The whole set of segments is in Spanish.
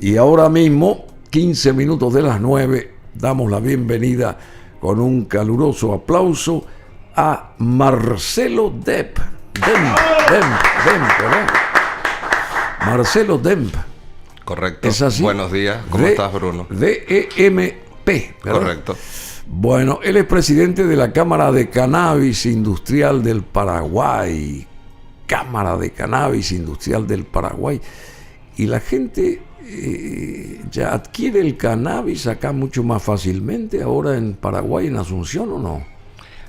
Y ahora mismo, 15 minutos de las 9, damos la bienvenida con un caluroso aplauso a Marcelo Demp. ¿Verdad? Marcelo Demp. Correcto. ¿Es así? Buenos días. ¿Cómo estás, Bruno? D-E-M-P, ¿verdad? Correcto. Bueno, él es presidente de la Cámara de Cannabis Industrial del Paraguay. Cámara de Cannabis Industrial del Paraguay. Y la gente ya adquiere el cannabis acá mucho más fácilmente ahora en Paraguay, en Asunción, ¿o no?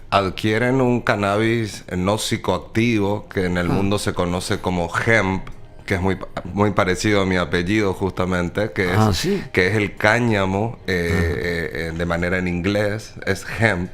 Adquieren un cannabis no psicoactivo que en el mundo se conoce como hemp, que es muy parecido a mi apellido justamente, que es el cáñamo, de manera en inglés, es hemp.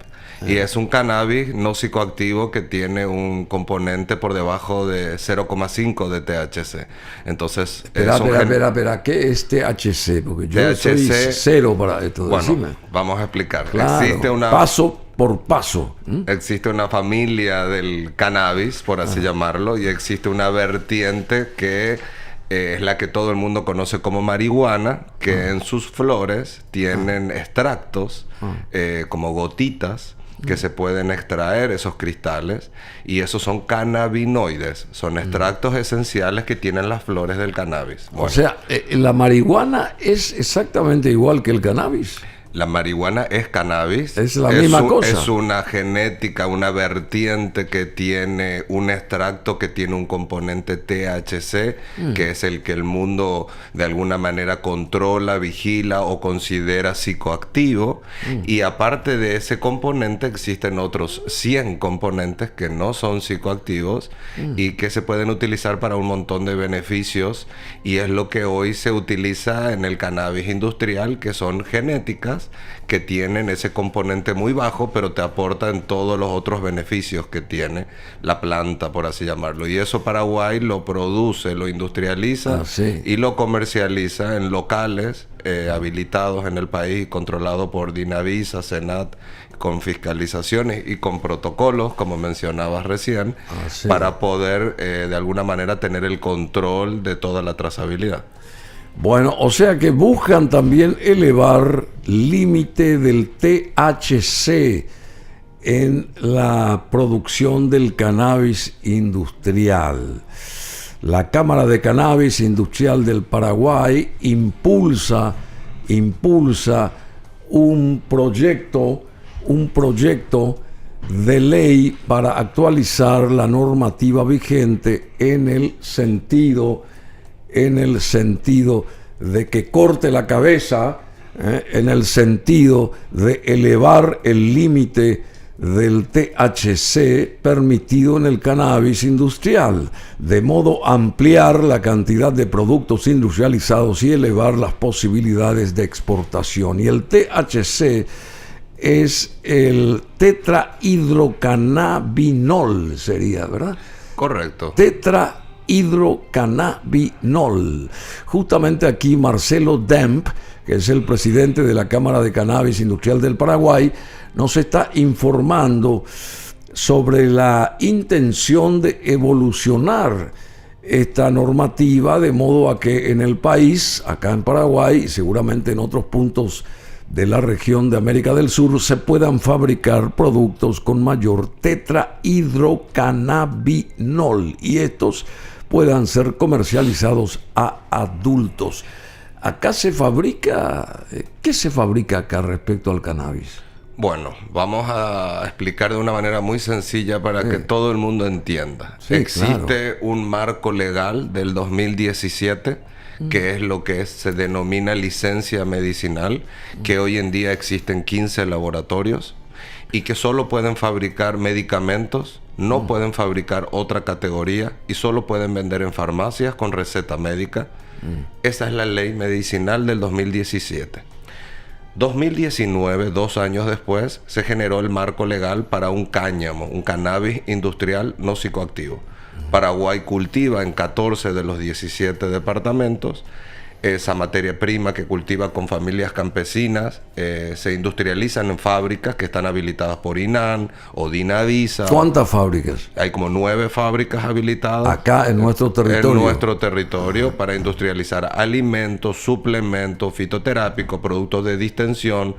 Y es un cannabis no psicoactivo que tiene un componente por debajo de 0,5 de THC. Entonces, espera, ¿qué es THC? Porque yo THC, soy cero para esto. Bueno, decime. vamos a explicar. Claro, existe paso por paso. Existe una familia del cannabis, por así llamarlo, y existe una vertiente que es la que todo el mundo conoce como marihuana, que en sus flores tienen extractos, como gotitas, que se pueden extraer esos cristales, y esos son cannabinoides, son extractos esenciales que tienen las flores del cannabis. Bueno, O sea, la marihuana es exactamente igual que el cannabis. la marihuana es cannabis. Es la misma cosa. Es una genética, una vertiente que tiene un extracto que tiene un componente THC, que es el que el mundo de alguna manera controla, vigila o considera psicoactivo. Y aparte de ese componente existen otros 100 componentes que no son psicoactivos y que se pueden utilizar para un montón de beneficios. Y es lo que hoy se utiliza en el cannabis industrial, que son genéticas que tienen ese componente muy bajo, pero te aportan todos los otros beneficios que tiene la planta, por así llamarlo. Y eso Paraguay lo produce, lo industrializa y lo comercializa en locales habilitados en el país y controlados por Dinavisa, Senat, con fiscalizaciones y con protocolos, como mencionabas recién, para poder de alguna manera tener el control de toda la trazabilidad. Bueno, o sea que buscan también elevar límite del THC en la producción del cannabis industrial. La Cámara de Cannabis Industrial del Paraguay impulsa un proyecto de ley para actualizar la normativa vigente en el sentido de que corte la cabeza, en el sentido de elevar el límite del THC permitido en el cannabis industrial, de modo a ampliar la cantidad de productos industrializados y elevar las posibilidades de exportación. Y el THC es el tetrahidrocannabinol, sería, ¿verdad? Correcto. Hidrocannabinol. Justamente aquí Marcelo Demp, que es el presidente de la Cámara de Cannabis Industrial del Paraguay, nos está informando sobre la intención de evolucionar esta normativa de modo a que en el país, acá en Paraguay y seguramente en otros puntos de la región de América del Sur, se puedan fabricar productos con mayor tetrahidrocannabinol y estos puedan ser comercializados a adultos. Acá se fabrica, ¿qué se fabrica acá respecto al cannabis? Bueno, vamos a explicar de una manera muy sencilla para que todo el mundo entienda. Existe un marco legal del 2017, que es lo que se denomina licencia medicinal, que hoy en día existen 15 laboratorios y que solo pueden fabricar medicamentos, no pueden fabricar otra categoría y solo pueden vender en farmacias con receta médica. Esa es la ley medicinal del 2017. 2019, 2 años después, se generó el marco legal para un cáñamo, un cannabis industrial no psicoactivo. Paraguay cultiva en 14 de los 17 departamentos esa materia prima que cultiva con familias campesinas, se industrializan en fábricas que están habilitadas por INAN o Dinavisa. ¿Cuántas fábricas? Hay como 9 fábricas habilitadas. Acá en nuestro territorio. En nuestro territorio para industrializar alimentos, suplementos, fitoterápicos, productos de distensión,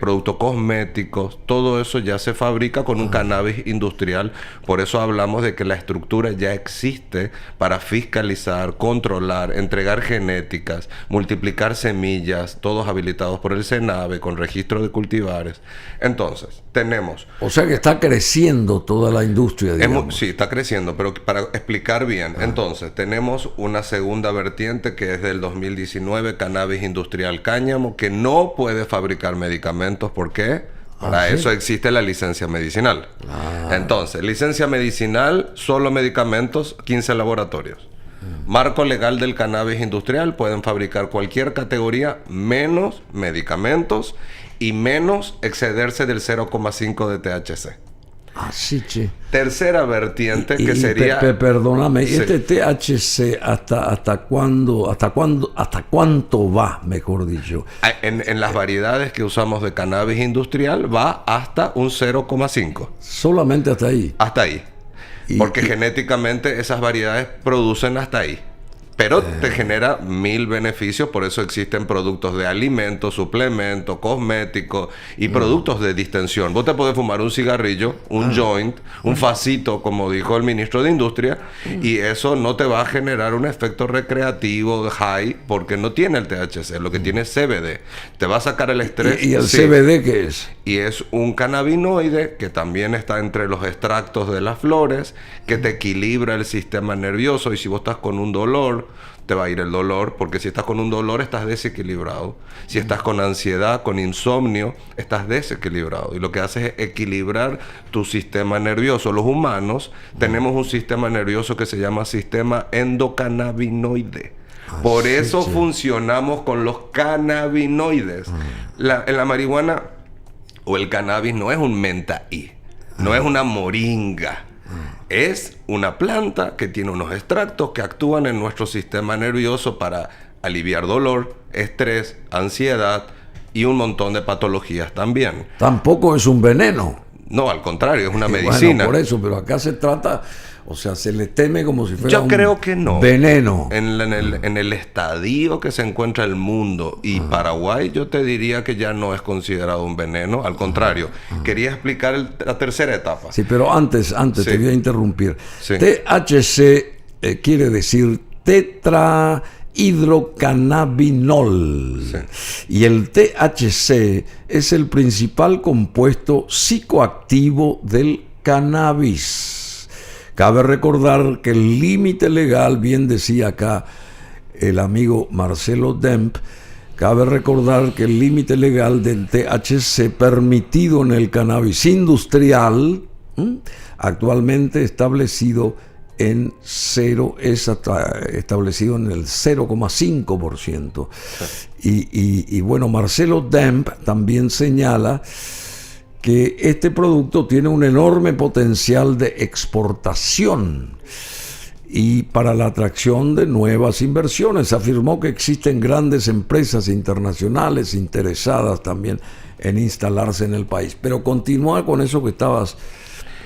productos cosméticos, todo eso ya se fabrica con un cannabis industrial. Por eso hablamos de que la estructura ya existe para fiscalizar, controlar, entregar genéticas, multiplicar semillas, todos habilitados por el SENAVE con registro de cultivares. Entonces, tenemos... O sea que está creciendo toda la industria, digamos. Sí, está creciendo, pero para explicar bien, entonces, tenemos una segunda vertiente que es del 2019, cannabis industrial cáñamo, que no puede fabricar medicamentos. ¿Por qué? Para eso existe la licencia medicinal. Entonces, licencia medicinal, solo medicamentos, 15 laboratorios. Marco legal del cannabis industrial, pueden fabricar cualquier categoría, menos medicamentos y menos excederse del 0,5 de THC. Sí, che. Tercera vertiente que sería... Perdóname, Sí. este THC hasta cuánto va, mejor dicho. En las variedades que usamos de cannabis industrial va hasta un 0,5. Solamente hasta ahí. Hasta ahí. Porque genéticamente esas variedades producen hasta ahí. Pero te genera 1000 beneficios, por eso existen productos de alimentos, suplementos, cosméticos y productos de distensión. Vos te podés fumar un cigarrillo, un joint, un facito, como dijo el ministro de Industria, y eso no te va a generar un efecto recreativo de high, porque no tiene el THC, lo que tiene es CBD. Te va a sacar el estrés. ¿Y el sí. CBD qué es? Y es un cannabinoide que también está entre los extractos de las flores, que te equilibra el sistema nervioso, y si vos estás con un dolor, te va a ir el dolor, porque si estás con un dolor estás desequilibrado. Si estás con ansiedad, con insomnio, estás desequilibrado. Y lo que hace es equilibrar tu sistema nervioso. Los humanos tenemos un sistema nervioso que se llama sistema endocannabinoide. Por eso funcionamos con los cannabinoides. En la marihuana o el cannabis no es un menta-I, no es una moringa. Es una planta que tiene unos extractos que actúan en nuestro sistema nervioso para aliviar dolor, estrés, ansiedad y un montón de patologías también. Tampoco es un veneno. No, al contrario, es una medicina. Bueno, por eso, pero acá se trata, o sea, se le teme como si fuera Yo creo que no. veneno. En el estadio que se encuentra el mundo y Paraguay, yo te diría que ya no es considerado un veneno. Al contrario, quería explicar la tercera etapa. Sí, pero antes Sí. te voy a interrumpir. Sí. THC quiere decir tetrahidrocannabinol. Sí. Y el THC es el principal compuesto psicoactivo del cannabis. Cabe recordar que el límite legal, bien decía acá el amigo Marcelo Demp, cabe recordar que el límite legal del THC permitido en el cannabis industrial, actualmente establecido en establecido en el 0,5%. Y bueno, Marcelo Demp también señala que este producto tiene un enorme potencial de exportación y para la atracción de nuevas inversiones. Afirmó que existen grandes empresas internacionales interesadas también en instalarse en el país. Pero continúa con eso que estabas...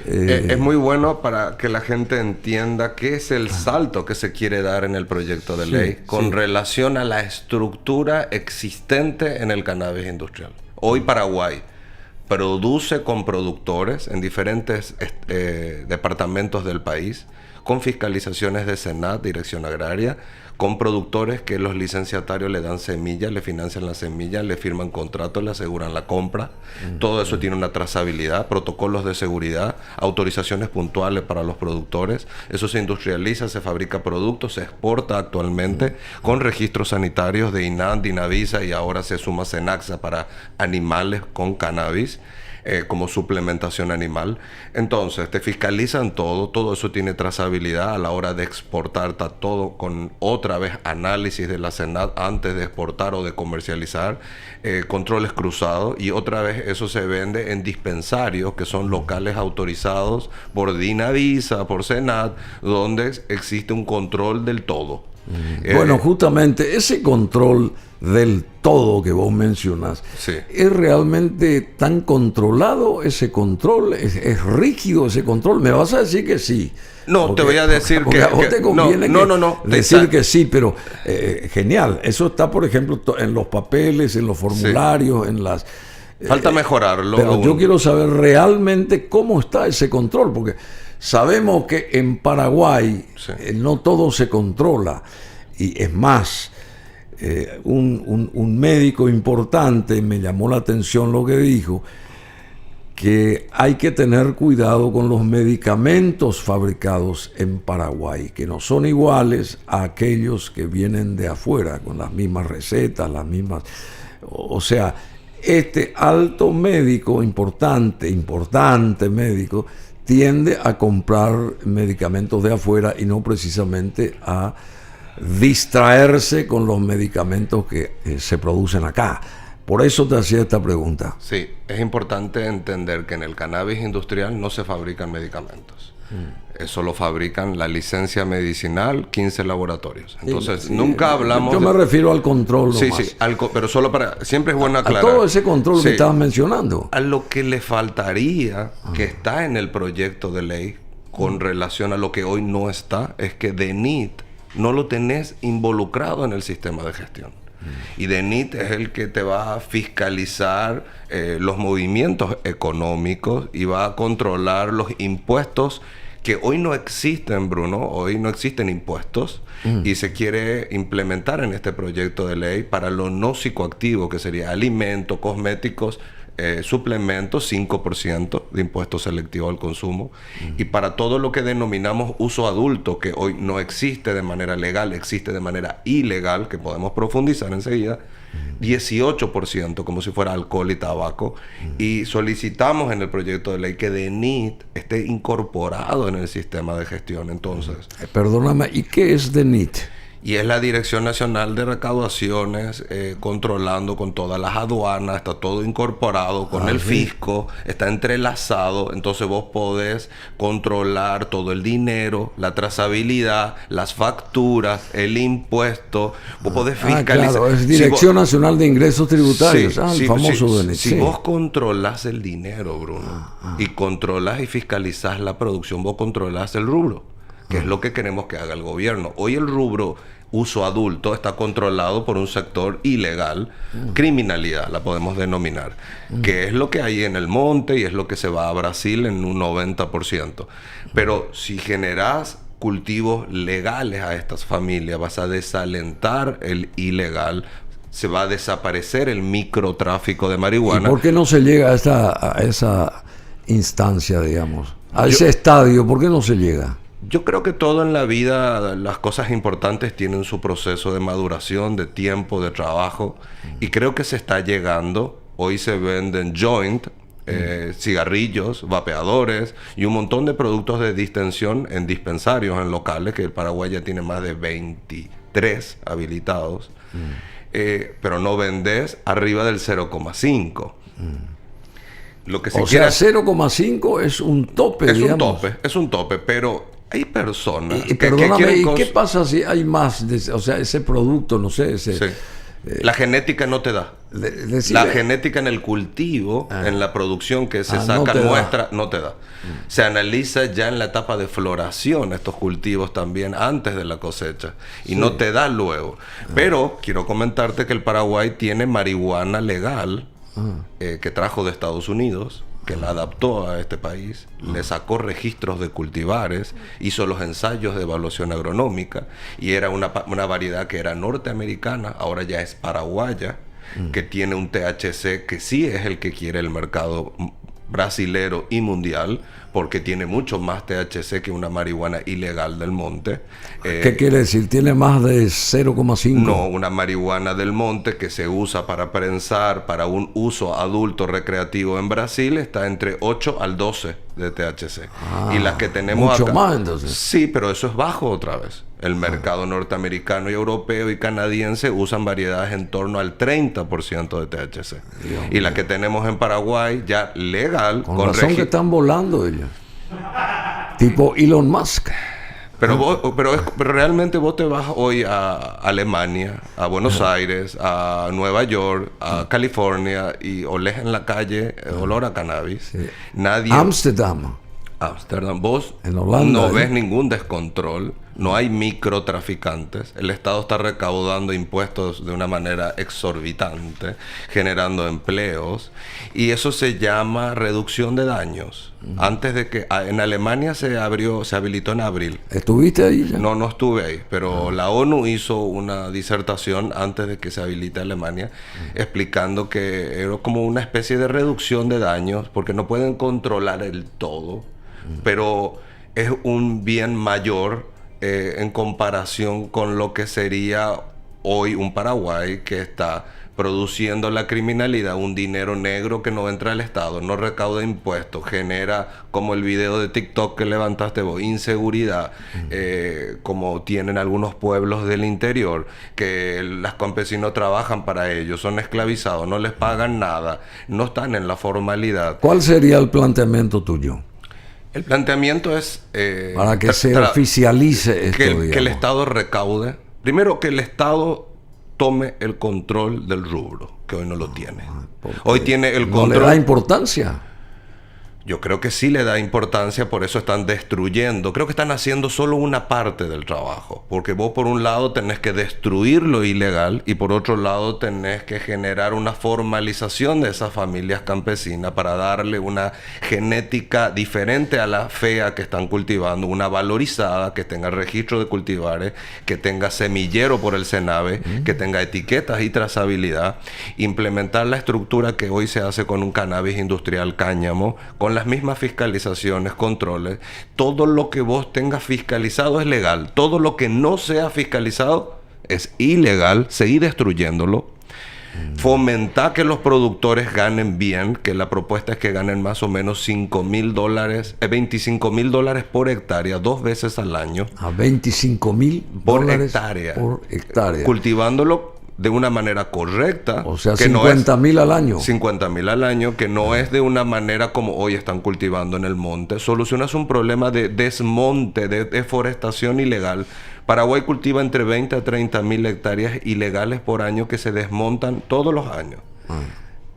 Es muy bueno para que la gente entienda qué es el salto que se quiere dar en el proyecto de ley con relación a la estructura existente en el cannabis industrial. Hoy Paraguay produce con productores en diferentes departamentos del país, con fiscalizaciones de SENAT, Dirección Agraria, con productores que los licenciatarios le dan semillas, le financian la semilla, le firman contratos, le aseguran la compra. Todo eso tiene una trazabilidad, protocolos de seguridad, autorizaciones puntuales para los productores. Eso se industrializa, se fabrica productos, se exporta actualmente con registros sanitarios de INAN, Dinavisa, y ahora se suma Senaxa para animales con cannabis. Como suplementación animal. Entonces te fiscalizan todo eso tiene trazabilidad a la hora de exportar, está todo con otra vez análisis de la SENAT antes de exportar o de comercializar, controles cruzados, y otra vez eso se vende en dispensarios que son locales autorizados por Dinavisa, por SENAT, donde existe un control del todo. Bueno, justamente ese control del todo que vos mencionas, Sí. ¿es realmente tan controlado ese control? ¿Es rígido ese control? Me vas a decir que sí. No, Porque- te voy a decir porque que... a vos te conviene decir que sí, pero genial. Eso está, por ejemplo, en los papeles, en los formularios, en las... Falta mejorarlo. Pero aún. yo quiero saber realmente cómo está ese control, porque sabemos que en Paraguay Sí. no todo se controla. Y es más, un médico importante me llamó la atención lo que dijo, que hay que tener cuidado con los medicamentos fabricados en Paraguay, que no son iguales a aquellos que vienen de afuera, con las mismas recetas, las mismas... O sea, este alto médico, importante médico, tiende a comprar medicamentos de afuera y no precisamente a distraerse con los medicamentos que se producen acá. Por eso te hacía esta pregunta. Sí, es importante entender que en el cannabis industrial no se fabrican medicamentos. Eso lo fabrican la licencia medicinal, 15 laboratorios. Entonces, Sí, nunca hablamos... Yo me refiero al control Sí, nomás. sí, pero solo para... Siempre es bueno A aclarar. todo ese control Sí. que estabas mencionando. A lo que le faltaría, que está en el proyecto de ley, con relación a lo que hoy no está, es que DENIT no lo tenés involucrado en el sistema de gestión. Y DENIT es el que te va a fiscalizar los movimientos económicos y va a controlar los impuestos que hoy no existen, Bruno. Hoy no existen impuestos y se quiere implementar en este proyecto de ley para lo no psicoactivo, que sería alimentos, cosméticos, suplementos, 5% de impuesto selectivo al consumo. Y para todo lo que denominamos uso adulto, que hoy no existe de manera legal, existe de manera ilegal, que podemos profundizar enseguida, 18%, como si fuera alcohol y tabaco. Y solicitamos en el proyecto de ley que DENIT esté incorporado en el sistema de gestión. Entonces, Perdóname, ¿y qué es DENIT? y es la Dirección Nacional de Recaudaciones, controlando con todas las aduanas, está todo incorporado con el fisco, está entrelazado, entonces vos podés controlar todo el dinero, la trazabilidad, las facturas, el impuesto, vos podés fiscalizar. Claro, es Si Dirección vos- Nacional de Ingresos Tributarios, Sí, el sí, famoso sí, DENIT. Si Sí. vos controlás el dinero, Bruno, y controlás y fiscalizás la producción, vos controlás el rubro, que es lo que queremos que haga el gobierno. Hoy el rubro uso adulto está controlado por un sector ilegal, criminalidad la podemos denominar, que es lo que hay en el monte y es lo que se va a Brasil en un 90%. Pero si generás cultivos legales a estas familias, vas a desalentar el ilegal, se va a desaparecer el microtráfico de ¿Y marihuana. por qué no se llega a esa instancia, digamos? A ese estadio, ¿por qué no se llega? Yo creo que todo en la vida, las cosas importantes tienen su proceso de maduración, de tiempo, de trabajo. Y creo que se está llegando. Hoy se venden joint, cigarrillos, vapeadores y un montón de productos de distensión en dispensarios, en locales, que el Paraguay ya tiene más de 23 habilitados. Pero no vendes arriba del 0,5. Lo que se O quiere sea, 0,5 es un tope, digamos. es un tope, pero hay personas Y que perdóname, quieren ¿y qué pasa si hay más? O sea, ese producto, no sé, ese... Sí. La genética no te da. decir, La genética en el cultivo, en la producción que se no saca te da. muestra, no te da. Se analiza ya en la etapa de floración estos cultivos también antes de la cosecha y no te da luego. Pero quiero comentarte que el Paraguay tiene marihuana legal que trajo de Estados Unidos, que la adaptó a este país, le sacó registros de cultivares, hizo los ensayos de evaluación agronómica y era una variedad que era norteamericana, ahora ya es paraguaya, que tiene un THC que sí es el que quiere el mercado brasilero y mundial, porque tiene mucho más THC que una marihuana ilegal del monte. ¿Qué quiere decir? ¿Tiene más de 0,5? No, una marihuana del monte que se usa para prensar, para un uso adulto recreativo en Brasil, está entre 8 al 12 de THC. Y las que tenemos mucho acá... más, entonces. Sí, pero eso es bajo otra vez. El mercado norteamericano y europeo y canadiense usan variedades en torno al 30% de THC. Y las que tenemos en Paraguay, ya legal, Con razón que están volando ellos. Tipo Elon Musk. Pero realmente vos te vas hoy a Alemania, a Buenos Aires, a Nueva York, a California y olés en la calle olor a cannabis. Sí. Nadie... Ámsterdam. Ámsterdam, vos En Holanda, no ves ningún descontrol, no hay microtraficantes, el Estado está recaudando impuestos de una manera exorbitante, generando empleos, y eso se llama reducción de daños. Antes de que en Alemania se habilitó en abril. ¿Estuviste ahí ya? No estuve ahí, pero la ONU hizo una disertación antes de que se habilite Alemania, explicando que era como una especie de reducción de daños, porque no pueden controlar el todo, pero es un bien mayor en comparación con lo que sería hoy un Paraguay que está produciendo la criminalidad, un dinero negro que no entra al Estado, no recauda impuestos, genera, como el video de TikTok que levantaste vos, inseguridad, como tienen algunos pueblos del interior, que los campesinos trabajan para ellos, son esclavizados, no les pagan nada, no están en la formalidad. ¿Cuál sería el planteamiento tuyo? El planteamiento es... para que se oficialice esto, que el Estado recaude. Primero, que el Estado tome el control del rubro, que hoy no lo tiene. Hoy tiene el control... ¿No le da importancia? Yo creo que sí le da importancia, por eso están destruyendo. Creo que están haciendo solo una parte del trabajo. Porque vos por un lado tenés que destruir lo ilegal y por otro lado tenés que generar una formalización de esas familias campesinas para darle una genética diferente a la fea que están cultivando, una valorizada, que tenga registro de cultivares, que tenga semillero por el Senave, que tenga etiquetas y trazabilidad. Implementar la estructura que hoy se hace con un cannabis industrial cáñamo, con las mismas fiscalizaciones, controles. Todo lo que vos tengas fiscalizado es legal. Todo lo que no sea fiscalizado es ilegal. Seguir destruyéndolo. Fomentar que los productores ganen bien, que la propuesta es que ganen más o menos $5,000, $25,000 por hectárea, 2 veces al año. A $25,000 por hectárea. Por hectárea. Cultivándolo de una manera correcta. O sea, que 50,000 al año. 50,000 al año, que no es de una manera como hoy están cultivando en el monte. Solucionas un problema de desmonte, de deforestación ilegal. Paraguay cultiva entre 20 a 30,000 hectáreas ilegales por año que se desmontan todos los años.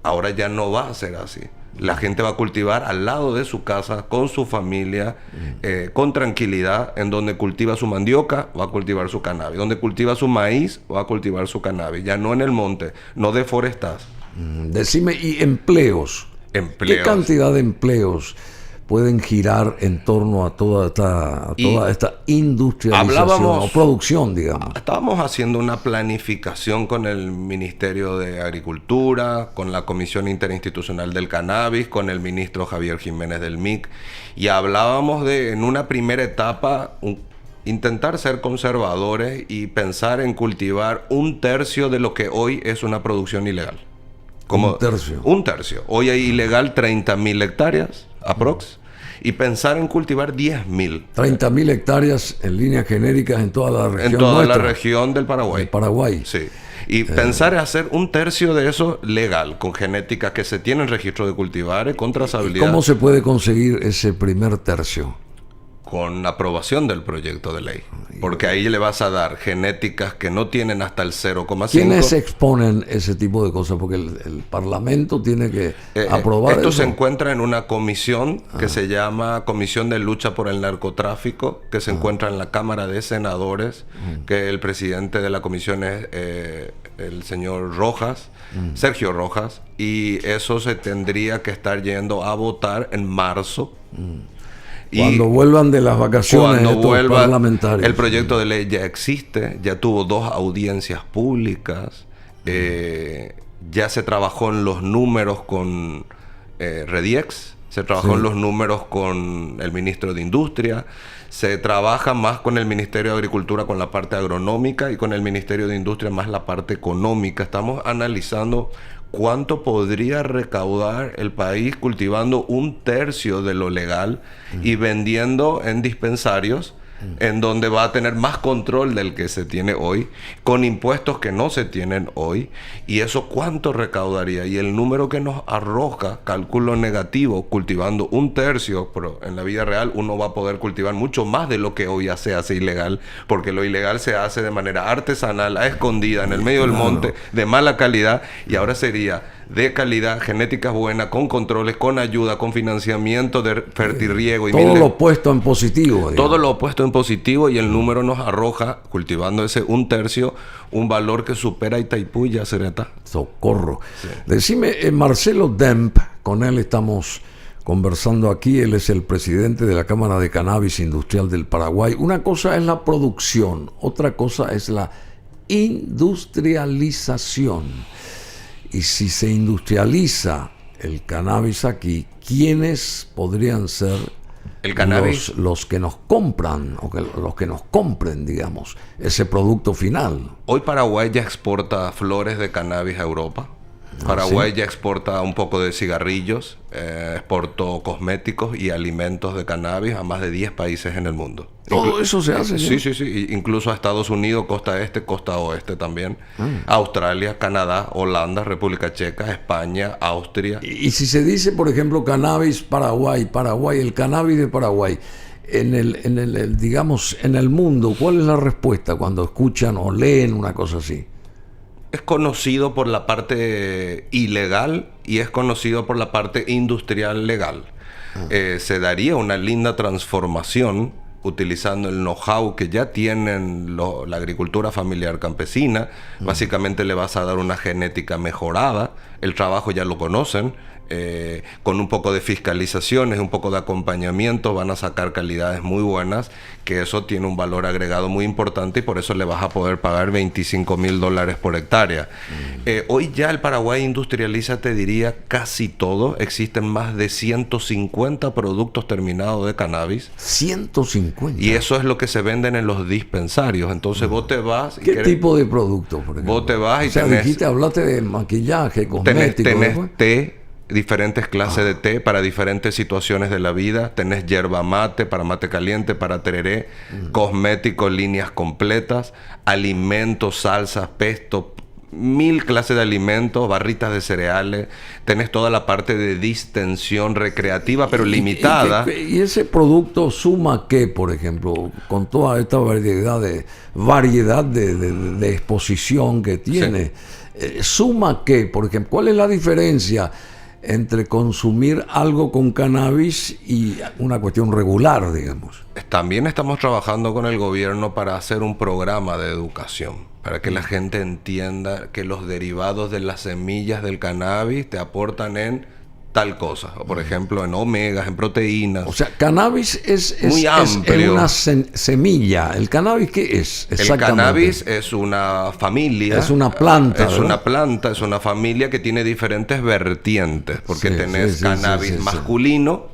Ahora ya no va a ser así. La gente va a cultivar al lado de su casa, con su familia, con tranquilidad. En donde cultiva su mandioca, va a cultivar su cannabis. Donde cultiva su maíz, va a cultivar su cannabis. Ya no en el monte, no deforestas. Decime, ¿y empleos? ¿Qué cantidad de empleos pueden girar en torno a toda esta industrialización o producción, digamos? Estábamos haciendo una planificación con el Ministerio de Agricultura, con la Comisión Interinstitucional del Cannabis, con el ministro Javier Jiménez del MIC, y hablábamos de, en una primera etapa, intentar ser conservadores y pensar en cultivar 1/3 de lo que hoy es una producción ilegal. Como 1/3. 1/3. Hoy hay ilegal 30,000 hectáreas, aprox. Y pensar en cultivar 10,000. 30,000 hectáreas en líneas genéricas en toda la región. En toda nuestra, la región del Paraguay. De Paraguay. Sí. Y pensar en hacer 1/3 de eso legal, con genéticas que se tienen registro de cultivares, con trazabilidad. ¿Cómo se puede conseguir ese primer tercio? Con aprobación del proyecto de ley. Porque ahí le vas a dar genéticas que no tienen hasta el 0,5. ¿Quiénes exponen ese tipo de cosas? Porque el Parlamento tiene que aprobar esto eso. se encuentra en una comisión que se llama Comisión de Lucha por el Narcotráfico, que se encuentra en la Cámara de Senadores, que el presidente de la comisión es el señor Rojas, Sergio Rojas, y eso se tendría que estar yendo a votar en marzo. Cuando vuelvan de las vacaciones estos parlamentarios. El proyecto de ley ya existe, ya tuvo 2 audiencias públicas, ya se trabajó en los números con Rediex, se trabajó en los números con el ministro de Industria, se trabaja más con el Ministerio de Agricultura con la parte agronómica y con el Ministerio de Industria más la parte económica. Estamos analizando cuánto podría recaudar el país cultivando 1/3 de lo legal y vendiendo en dispensarios en donde va a tener más control del que se tiene hoy, con impuestos que no se tienen hoy, y eso cuánto recaudaría, y el número que nos arroja, cálculo negativo, cultivando 1/3, pero en la vida real uno va a poder cultivar mucho más de lo que hoy ya se hace ilegal, porque lo ilegal se hace de manera artesanal, a escondida, en el medio del monte, de mala calidad, y ahora sería de calidad, genéticas buenas, con controles, con ayuda, con financiamiento de fertirriego. Y todo lo opuesto en positivo. Digamos. Todo lo opuesto en positivo, y el número nos arroja, cultivando ese 1/3, un valor que supera Itaipú y Yacyretá. Socorro. Sí. Decime, Marcelo Demp, con él estamos conversando aquí, él es el presidente de la Cámara de Cannabis Industrial del Paraguay. Una cosa es la producción, otra cosa es la industrialización. Y si se industrializa el cannabis aquí, ¿quiénes podrían ser el cannabis? Los que nos compran, o los que nos compren, digamos, ese producto final? Hoy Paraguay ya exporta flores de cannabis a Europa. Paraguay ¿sí? ya exporta un poco de cigarrillos, exportó cosméticos y alimentos de cannabis a más de 10 países en el mundo. Todo eso se hace. Sí, sí, sí. Incluso a Estados Unidos, costa este, costa oeste también. Australia, Canadá, Holanda, República Checa, España, Austria. Y si se dice, por ejemplo, cannabis Paraguay, el cannabis de Paraguay, digamos, en el mundo, ¿cuál es la respuesta cuando escuchan o leen una cosa así? Es conocido por la parte ilegal y es conocido por la parte industrial legal. Se daría una linda transformación utilizando el know-how que ya tienen la agricultura familiar campesina. Básicamente le vas a dar una genética mejorada. El trabajo ya lo conocen. Con un poco de fiscalizaciones, un poco de acompañamiento, van a sacar calidades muy buenas, que eso tiene un valor agregado muy importante, y por eso le vas a poder pagar $25,000 por hectárea. Hoy ya el Paraguay industrializa, te diría, casi todo. Existen más de 150 productos terminados de cannabis. 150. Y eso es lo que se venden en los dispensarios. Entonces vos te vas... ¿Qué tipo de producto, por ejemplo? Vos te vas y hablaste de maquillaje, cosmético. Tenés té, diferentes clases de té para diferentes situaciones de la vida. Tenés yerba mate, para mate caliente, para tereré, cosméticos, líneas completas, alimentos, salsas, pesto, 1000 clases de alimentos, barritas de cereales. Tenés toda la parte de distensión recreativa, pero limitada. ¿Y ese producto suma qué, por ejemplo, con toda esta variedad de exposición que tiene? Sí. ¿Suma qué, por ejemplo? ¿Cuál es la diferencia entre consumir algo con cannabis y una cuestión regular, digamos? También estamos trabajando con el gobierno para hacer un programa de educación, para que la gente entienda que los derivados de las semillas del cannabis te aportan en tal cosa, o por ejemplo en omegas, en proteínas. O sea, cannabis es muy amplio. Es una semilla. ¿El cannabis qué es? El cannabis es una familia. Es una planta. Es una planta, es una familia que tiene diferentes vertientes, porque tenés cannabis masculino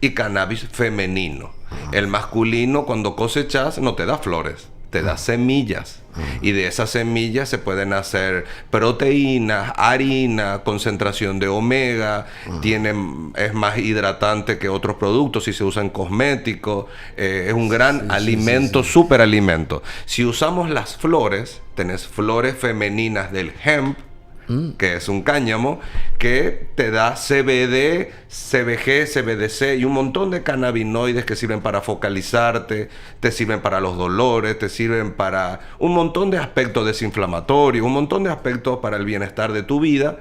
y cannabis femenino. El masculino, cuando cosechas, no te da flores, te da semillas. Y de esas semillas se pueden hacer proteínas, harina, concentración de omega, es más hidratante que otros productos si se usa en cosméticos, es un gran alimento, superalimento. Si usamos las flores, tenés flores femeninas del hemp, que es un cáñamo, que te da CBD, CBG, CBDC y un montón de cannabinoides que sirven para focalizarte, te sirven para los dolores, te sirven para un montón de aspectos desinflamatorios, un montón de aspectos para el bienestar de tu vida.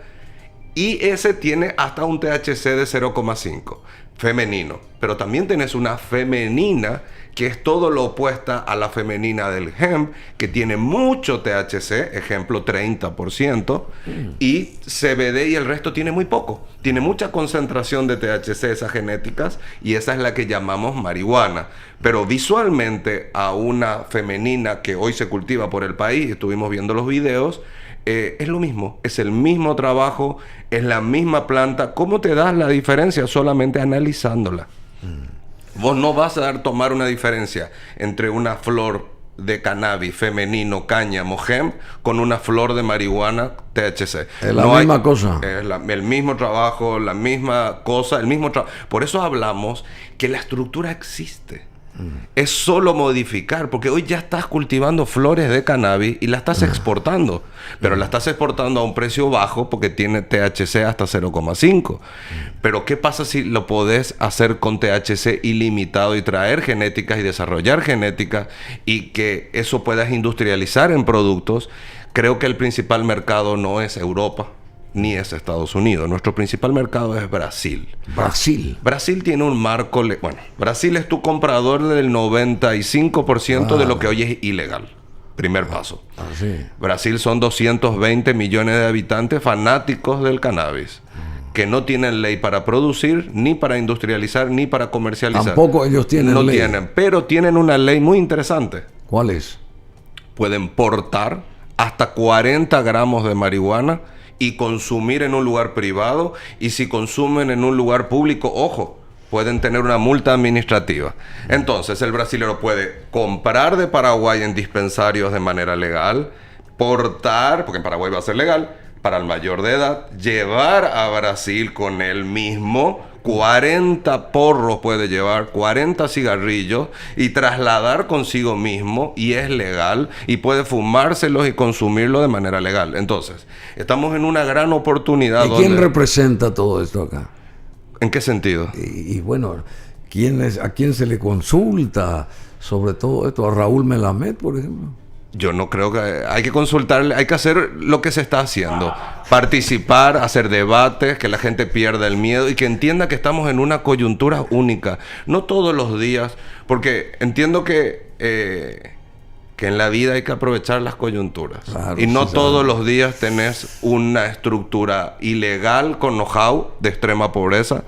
Y ese tiene hasta un THC de 0,5, femenino. Pero también tenés una femenina que es todo lo opuesta a la femenina del hemp, que tiene mucho THC, ejemplo 30%, y CBD, y el resto tiene muy poco. Tiene mucha concentración de THC, esas genéticas, y esa es la que llamamos marihuana. Pero visualmente a una femenina que hoy se cultiva por el país, estuvimos viendo los videos, es lo mismo, es el mismo trabajo, es la misma planta. ¿Cómo te das la diferencia? Solamente analizándola. Vos no vas a tomar una diferencia entre una flor de cannabis femenino, cáñamo, hemp, con una flor de marihuana, THC. Es la misma cosa. Es el mismo trabajo, la misma cosa, Por eso hablamos que la estructura existe. Es solo modificar, porque hoy ya estás cultivando flores de cannabis y la estás exportando, pero la estás exportando a un precio bajo porque tiene THC hasta 0,5. Pero ¿qué pasa si lo podés hacer con THC ilimitado y traer genéticas y desarrollar genéticas y que eso puedas industrializar en productos? Creo que el principal mercado no es Europa ni es Estados Unidos. Nuestro principal mercado es Brasil. Brasil tiene un marco... Bueno, Brasil es tu comprador del 95% de lo que hoy es ilegal. Primer paso. Sí. Brasil son 220 millones de habitantes fanáticos del cannabis, que no tienen ley para producir, ni para industrializar, ni para comercializar. Tampoco ellos tienen ley. No tienen, pero tienen una ley muy interesante. ¿Cuál es? Pueden portar hasta 40 gramos de marihuana y consumir en un lugar privado, y si consumen en un lugar público, ojo, pueden tener una multa administrativa. Entonces el brasilero puede comprar de Paraguay en dispensarios de manera legal, portar, porque en Paraguay va a ser legal, para el mayor de edad, llevar a Brasil con él mismo, 40 porros puede llevar, 40 cigarrillos, y trasladar consigo mismo, y es legal, y puede fumárselos y consumirlo de manera legal. Entonces, estamos en una gran oportunidad. ¿Y quién representa todo esto acá? ¿En qué sentido? Y bueno, ¿a quién se le consulta sobre todo esto? ¿A Raúl Melamed, por ejemplo? Yo no creo que... Hay que consultarle, hay que hacer lo que se está haciendo. Participar, hacer debates, que la gente pierda el miedo y que entienda que estamos en una coyuntura única. No todos los días, porque entiendo que en la vida hay que aprovechar las coyunturas. Claro, y no sí, todos los días tenés una estructura ilegal con know-how de extrema pobreza,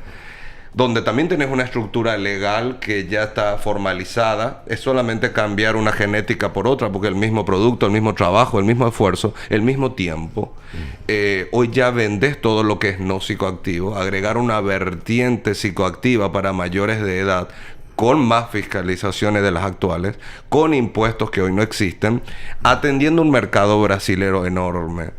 donde también tenés una estructura legal que ya está formalizada. Es solamente cambiar una genética por otra, porque el mismo producto, el mismo trabajo, el mismo esfuerzo, el mismo tiempo. Hoy ya vendés todo lo que es no psicoactivo. Agregar una vertiente psicoactiva para mayores de edad, con más fiscalizaciones de las actuales, con impuestos que hoy no existen, atendiendo un mercado brasilero enorme.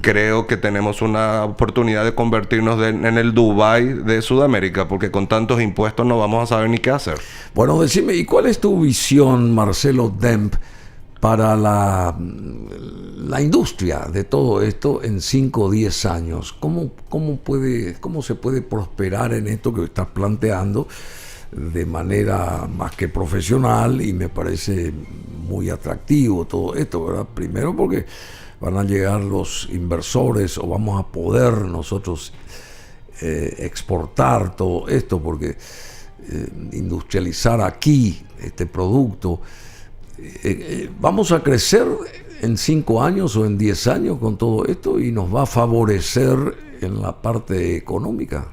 Creo que tenemos una oportunidad de convertirnos en el Dubái de Sudamérica, porque con tantos impuestos no vamos a saber ni qué hacer. Bueno, decime, ¿y cuál es tu visión, Marcelo Demp, para la industria de todo esto en 5 o 10 años? ¿Cómo se puede prosperar en esto que estás planteando de manera más que profesional? Y me parece muy atractivo todo esto, ¿verdad? Primero porque van a llegar los inversores, o vamos a poder nosotros exportar todo esto, porque industrializar aquí este producto, vamos a crecer en 5 años o en 10 años con todo esto, y nos va a favorecer en la parte económica.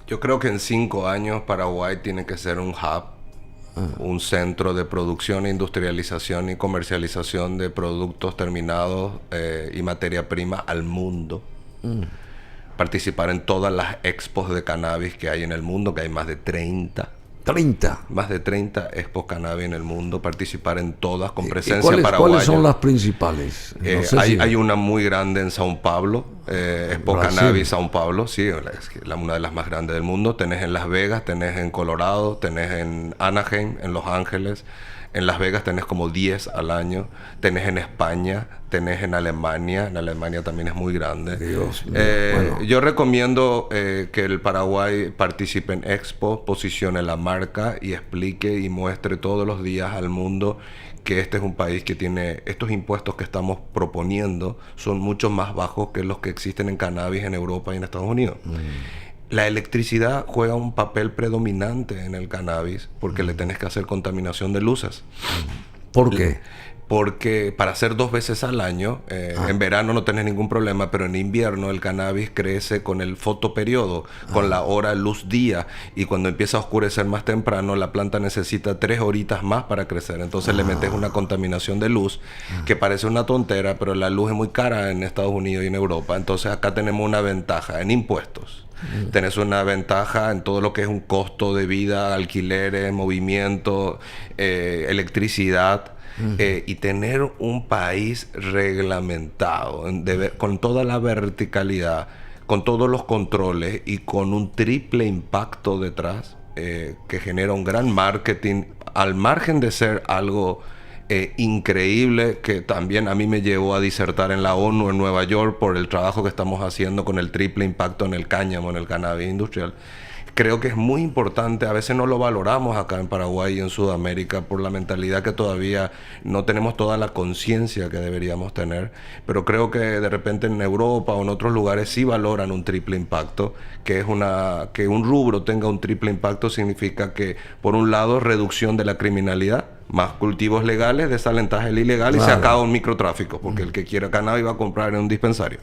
Yo creo que en 5 años Paraguay tiene que ser un hub, un centro de producción, industrialización y comercialización de productos terminados y materia prima al mundo. Participar en todas las expos de cannabis que hay en el mundo, que hay más de 30. Más de 30 expos cannabis en el mundo, participar en todas con presencia paraguaya. ¿Cuáles son las principales? Hay una muy grande en São Paulo, Expo Cannabis São Paulo, sí, una de las más grandes del mundo. Tenés en Las Vegas, tenés en Colorado, tenés en Anaheim, en Los Ángeles. En Las Vegas tenés como 10 al año. Tenés en España, tenés en Alemania. En Alemania también es muy grande. Dios mío, bueno. Yo recomiendo que el Paraguay participe en Expo, posicione la marca y explique y muestre todos los días al mundo que este es un país que tiene estos impuestos que estamos proponiendo, son mucho más bajos que los que existen en cannabis en Europa y en Estados Unidos. La electricidad juega un papel predominante en el cannabis porque le tenés que hacer contaminación de luces. ¿Por qué? Porque para hacer 2 veces al año, en verano no tenés ningún problema, pero en invierno el cannabis crece con el fotoperiodo, con la hora luz día, y cuando empieza a oscurecer más temprano, la planta necesita 3 horitas más para crecer. Entonces le metes una contaminación de luz que parece una tontera, pero la luz es muy cara en Estados Unidos y en Europa. Entonces acá tenemos una ventaja en impuestos. Tenés una ventaja en todo lo que es un costo de vida, alquileres, movimiento, electricidad. Y tener un país reglamentado, con toda la verticalidad, con todos los controles y con un triple impacto detrás, que genera un gran marketing, al margen de ser algo increíble, que también a mí me llevó a disertar en la ONU en Nueva York por el trabajo que estamos haciendo con el triple impacto en el cáñamo, en el cannabis industrial. Creo que es muy importante, a veces no lo valoramos acá en Paraguay y en Sudamérica por la mentalidad que todavía no tenemos toda la conciencia que deberíamos tener, pero creo que de repente en Europa o en otros lugares sí valoran un triple impacto, que un rubro tenga un triple impacto significa que por un lado reducción de la criminalidad, más cultivos legales, desalentaje el ilegal, claro, y se acaba un microtráfico, porque el que quiera cannabis va a comprar en un dispensario.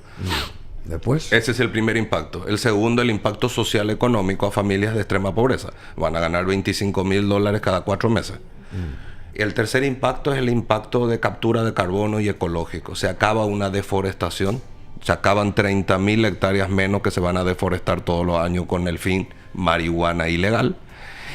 Después. Ese es el primer impacto. El segundo, el impacto social económico a familias de extrema pobreza. Van a ganar $25,000 cada 4 meses. Y el tercer impacto es el impacto de captura de carbono y ecológico. Se acaba una deforestación. Se acaban 30,000 hectáreas menos que se van a deforestar todos los años con el fin marihuana ilegal.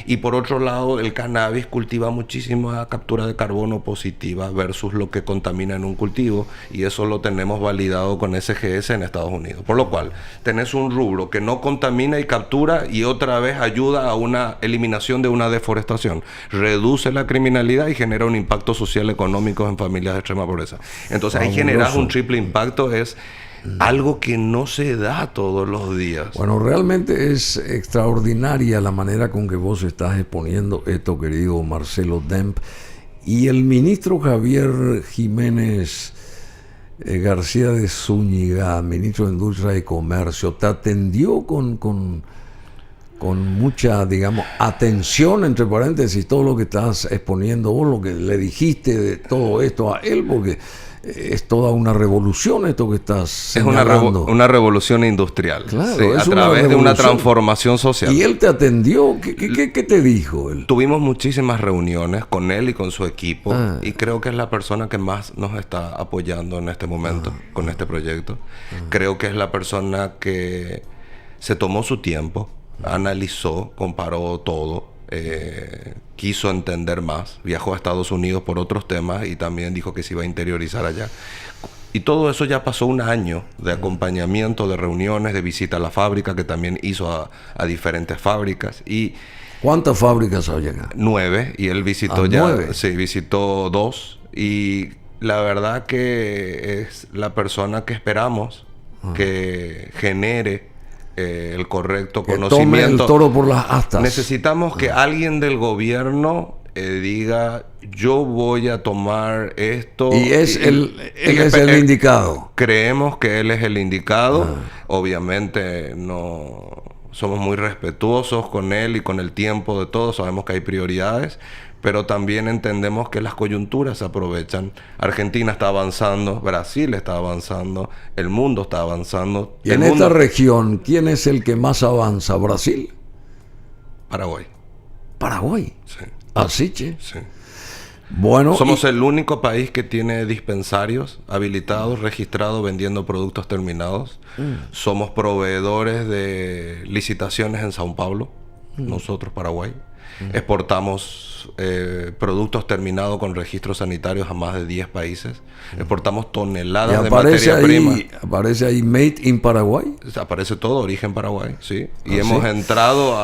Y por otro lado, el cannabis cultiva muchísima captura de carbono positiva versus lo que contamina en un cultivo, y eso lo tenemos validado con SGS en Estados Unidos. Por lo cual, tenés un rubro que no contamina y captura y otra vez ayuda a una eliminación de una deforestación, reduce la criminalidad y genera un impacto social económico en familias de extrema pobreza. Entonces, ahí generas un triple impacto, es algo que no se da todos los días. Bueno, realmente es extraordinaria la manera con que vos estás exponiendo esto, querido Marcelo Demp. Y el ministro Javier Jiménez García de Zúñiga, ministro de Industria y Comercio, te atendió con mucha, digamos, atención, entre paréntesis, todo lo que estás exponiendo vos, lo que le dijiste de todo esto a él, porque es toda una revolución esto que estás señalando. Es una revolución industrial, claro, sí, a través de una transformación social. ¿Y él te atendió? ¿Qué te dijo él? Tuvimos muchísimas reuniones con él y con su equipo, y creo que es la persona que más nos está apoyando en este momento con este proyecto. Creo que es la persona que se tomó su tiempo, analizó, comparó todo, quiso entender más, viajó a Estados Unidos por otros temas y también dijo que se iba a interiorizar allá. Y todo eso ya pasó un año de acompañamiento, de reuniones, de visita a la fábrica, que también hizo a diferentes fábricas. Y ¿cuántas fábricas hay acá? 9, y él visitó ya, 9. Sí, visitó 2, y la verdad que es la persona que esperamos que genere el correcto conocimiento. Tome el toro por las astas. Necesitamos que alguien del gobierno diga: yo voy a tomar esto. Y es él es el indicado. Creemos que él es el indicado. Obviamente no somos muy respetuosos con él y con el tiempo de todos. Sabemos que hay prioridades, pero también entendemos que las coyunturas se aprovechan. Argentina está avanzando, Brasil está avanzando, el mundo está avanzando. Y en esta región, ¿quién es el que más avanza? ¿Brasil? Paraguay. ¿Paraguay? Sí. ¿Así, che? Sí. Bueno, somos el único país que tiene dispensarios habilitados, registrados, vendiendo productos terminados. Somos proveedores de licitaciones en Sao Paulo, nosotros, Paraguay. Exportamos productos terminados con registros sanitarios a más de 10 países. Exportamos toneladas de materia prima. ¿Aparece ahí Made in Paraguay? Aparece todo, origen Paraguay, sí. Y hemos entrado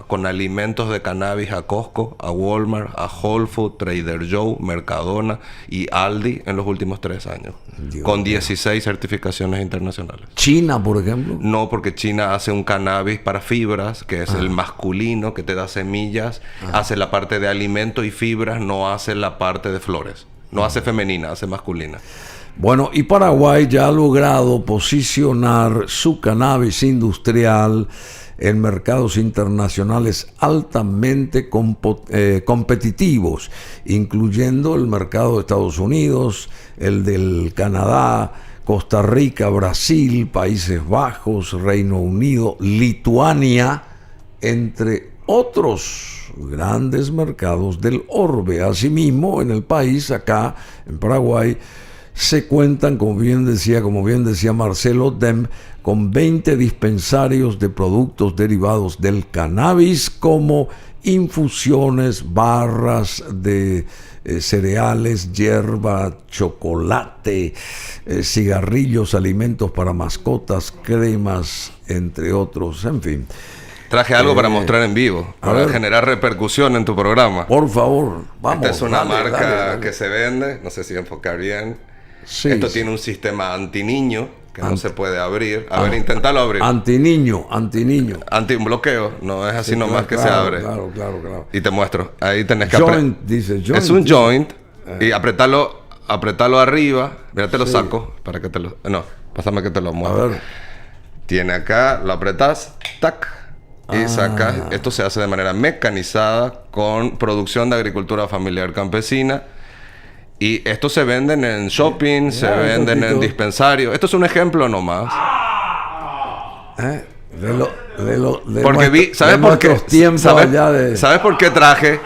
con alimentos de cannabis a Costco, a Walmart, a Whole Foods, Trader Joe, Mercadona y Aldi en los últimos 3 años. Con 16 certificaciones internacionales. ¿China, por ejemplo? No, porque China hace un cannabis para fibras, que es el masculino, que te da semillas, hace la parte de alimento y fibras, no hace la parte de flores. No hace femenina, hace masculina. Bueno, y Paraguay ya ha logrado posicionar su cannabis industrial en mercados internacionales altamente competitivos, incluyendo el mercado de Estados Unidos, el del Canadá, Costa Rica, Brasil, Países Bajos, Reino Unido, Lituania, entre otros grandes mercados del orbe. Asimismo, en el país, acá en Paraguay, se cuentan, como bien decía Marcelo Demp, con 20 dispensarios de productos derivados del cannabis, como infusiones, barras de cereales, hierba, chocolate, cigarrillos, alimentos para mascotas, cremas, entre otros, en fin. Traje algo para mostrar en vivo, para generar repercusión en tu programa. Por favor, vamos. Esta es una marca dale. que se vende, no sé si enfocar bien. Sí, Esto sí. tiene un sistema anti-niño que no se puede abrir. A ver, inténtalo abrir. Antiniño. Anti-bloqueo, no es así Sí, nomás que se claro, abre. Claro. Y te muestro, ahí tenés que Joint, dice joint. Es un joint y apretalo arriba. Mira, te lo saco para que te lo... No, pásame que te lo A muestre. ver. Tiene acá, lo apretás, tac, y sacas. Esto se hace de manera mecanizada con producción de agricultura familiar campesina. Y esto se venden en shopping, se venden en dispensarios. Esto es un ejemplo nomás. Porque vi, ¿sabes por qué? ¿Sabes por qué traje?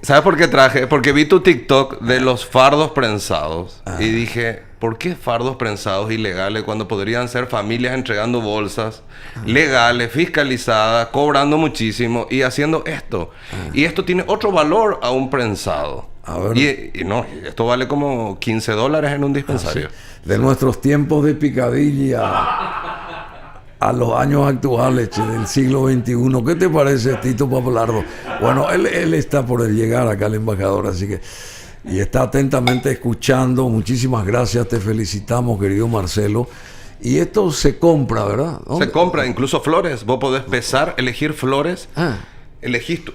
¿Sabes por qué traje? Porque vi tu TikTok de los fardos prensados y dije, ¿por qué fardos prensados ilegales cuando podrían ser familias entregando bolsas legales, fiscalizadas, cobrando muchísimo y haciendo esto? Y esto tiene otro valor a un prensado. A ver. Y esto vale como $15 en un dispensario. Sí. De nuestros tiempos de picadilla a los años actuales, del siglo XXI. ¿Qué te parece, Tito Papalardo? Bueno, él está por llegar acá, el embajador, así que... Y está atentamente escuchando. Muchísimas gracias, te felicitamos, querido Marcelo. Y esto se compra, ¿verdad? ¿Dónde? Se compra, incluso flores. Vos podés pesar, elegir flores. Ah,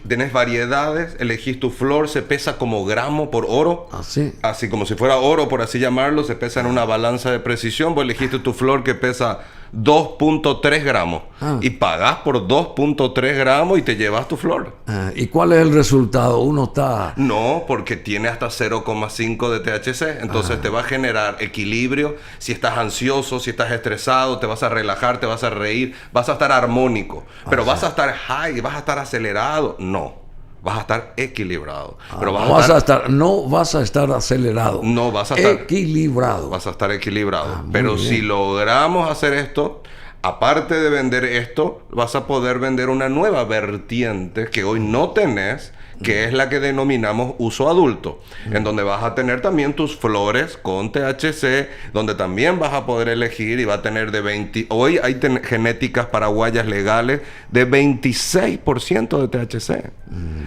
Tenés variedades, elegís tu flor, se pesa como gramo por oro. así. Así como si fuera oro, por así llamarlo, se pesa en una balanza de precisión. Vos elegiste tu flor que pesa 2.3 gramos. Y pagás por 2.3 gramos y te llevas tu flor. ¿Y cuál es el resultado? Uno está... No, porque tiene hasta 0,5 de THC. Entonces te va a generar equilibrio. Si estás ansioso, si estás estresado, te vas a relajar, te vas a reír, vas a estar armónico. Pero vas a estar high, vas a estar acelerado. No, vas a estar equilibrado. Pero no vas a estar acelerado. No, vas a estar equilibrado. Vas a estar equilibrado. Muy Pero bien. si logramos hacer esto, aparte de vender esto, vas a poder vender una nueva vertiente que hoy no tenés, que es la que denominamos uso adulto, en donde vas a tener también tus flores con THC, donde también vas a poder elegir y va a tener de 20... Hoy hay genéticas paraguayas legales de 26% de THC.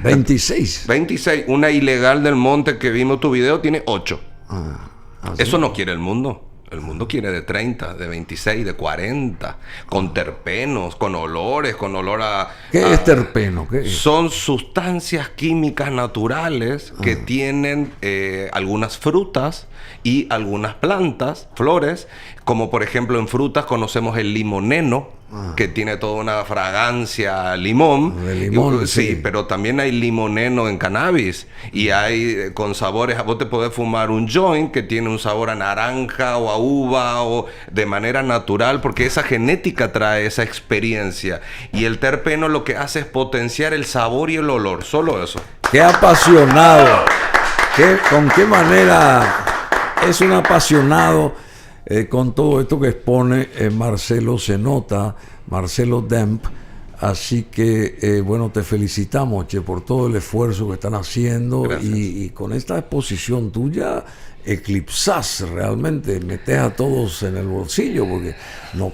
26. 26. Una ilegal del monte que vimos tu video tiene 8. Eso no quiere el mundo. El mundo quiere de 30, de 26, de 40, con terpenos, con olores, con olor a... ¿Qué es terpeno? ¿Qué es? Son sustancias químicas naturales que tienen algunas frutas y algunas plantas, flores, como por ejemplo en frutas conocemos el limoneno, que tiene toda una fragancia a limón. De limón, sí, sí. pero también hay limoneno en cannabis y hay con sabores. Vos te podés fumar un joint que tiene un sabor a naranja o a uva o de manera natural, porque esa genética trae esa experiencia. Y el terpeno lo que hace es potenciar el sabor y el olor, solo eso. ¡Qué apasionado! ¿Con qué manera es un apasionado con todo esto que expone Marcelo? Se nota, Marcelo Demp. Así que, bueno, te felicitamos, Che, por todo el esfuerzo que están haciendo. Y con esta exposición tuya eclipsás realmente, metes a todos en el bolsillo, porque no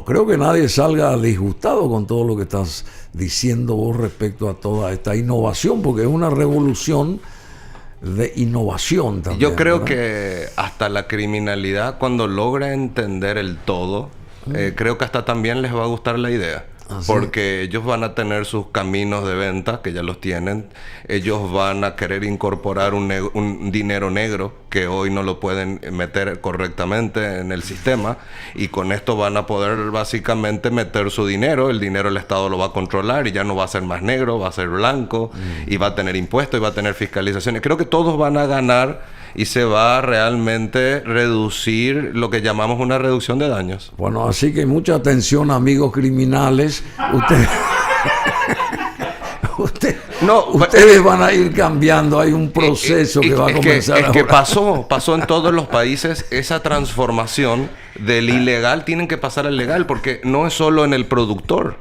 creo que nadie salga disgustado con todo lo que estás diciendo vos respecto a toda esta innovación, porque es una revolución de innovación también. Yo creo ¿verdad? que hasta la criminalidad, cuando logra entender el todo, creo que hasta también les va a gustar la idea. ¿Sí? Porque ellos van a tener sus caminos de venta, que ya los tienen. Ellos van a querer incorporar un dinero negro que hoy no lo pueden meter correctamente en el sistema. Y con esto van a poder básicamente meter su dinero. El dinero el Estado lo va a controlar y ya no va a ser más negro, va a ser blanco. Y va a tener impuestos y va a tener fiscalizaciones. Creo que todos van a ganar y se va a realmente reducir lo que llamamos una reducción de daños. Bueno, así que mucha atención, amigos criminales. Ustedes van a ir cambiando. Hay un proceso que va a comenzar ahora. Es que pasó en todos los países esa transformación del ilegal. Tienen que pasar al legal, porque no es solo en el productor,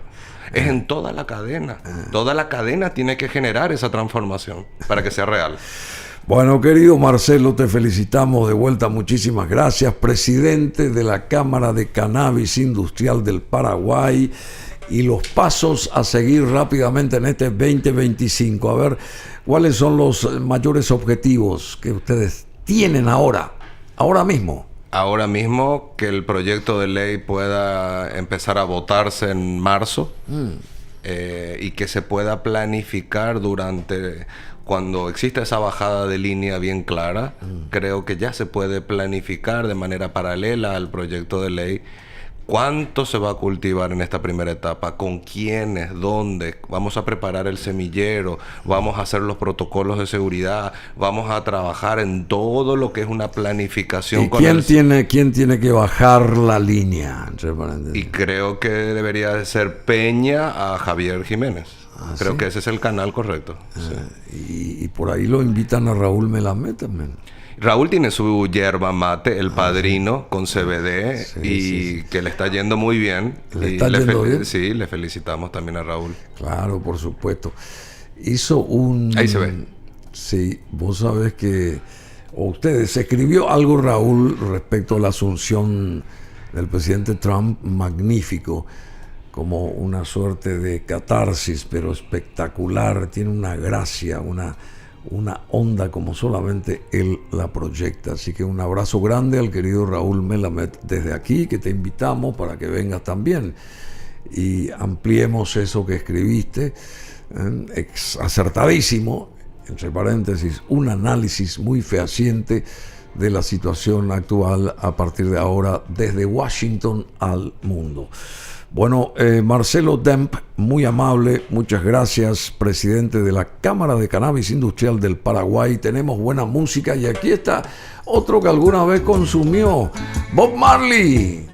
es en toda la cadena. Toda la cadena tiene que generar esa transformación para que sea real. Bueno, querido Marcelo, te felicitamos de vuelta, muchísimas gracias. Presidente de la Cámara de Cannabis Industrial del Paraguay, y los pasos a seguir rápidamente en este 2025. A ver, ¿cuáles son los mayores objetivos que ustedes tienen ahora mismo? Ahora mismo que el proyecto de ley pueda empezar a votarse en marzo y que se pueda planificar durante... Cuando existe esa bajada de línea bien clara, creo que ya se puede planificar de manera paralela al proyecto de ley cuánto se va a cultivar en esta primera etapa, con quiénes, dónde, vamos a preparar el semillero, vamos a hacer los protocolos de seguridad, vamos a trabajar en todo lo que es una planificación. ¿Y quién tiene que bajar la línea? Y creo que debería de ser Peña a Javier Jiménez. Creo que ese es el canal correcto. Y por ahí lo invitan a Raúl Melamed también. Raúl tiene su yerba mate, el padrino, con CBD, y que le está yendo muy bien. ¿Le está yendo bien? Sí, le felicitamos también a Raúl. Claro, por supuesto. Hizo un... Ahí se ve. Sí, vos sabés que... O ustedes, escribió algo Raúl respecto a la asunción del presidente Trump, magnífico, como una suerte de catarsis, pero espectacular. Tiene una gracia, una onda como solamente él la proyecta. Así que un abrazo grande al querido Raúl Melamed desde aquí, que te invitamos para que vengas también y ampliemos eso que escribiste, acertadísimo, entre paréntesis, un análisis muy fehaciente de la situación actual a partir de ahora desde Washington al mundo. Bueno, Marcelo Demp, muy amable, muchas gracias, presidente de la Cámara de Cannabis Industrial del Paraguay. Tenemos buena música y aquí está otro que alguna vez consumió, Bob Marley.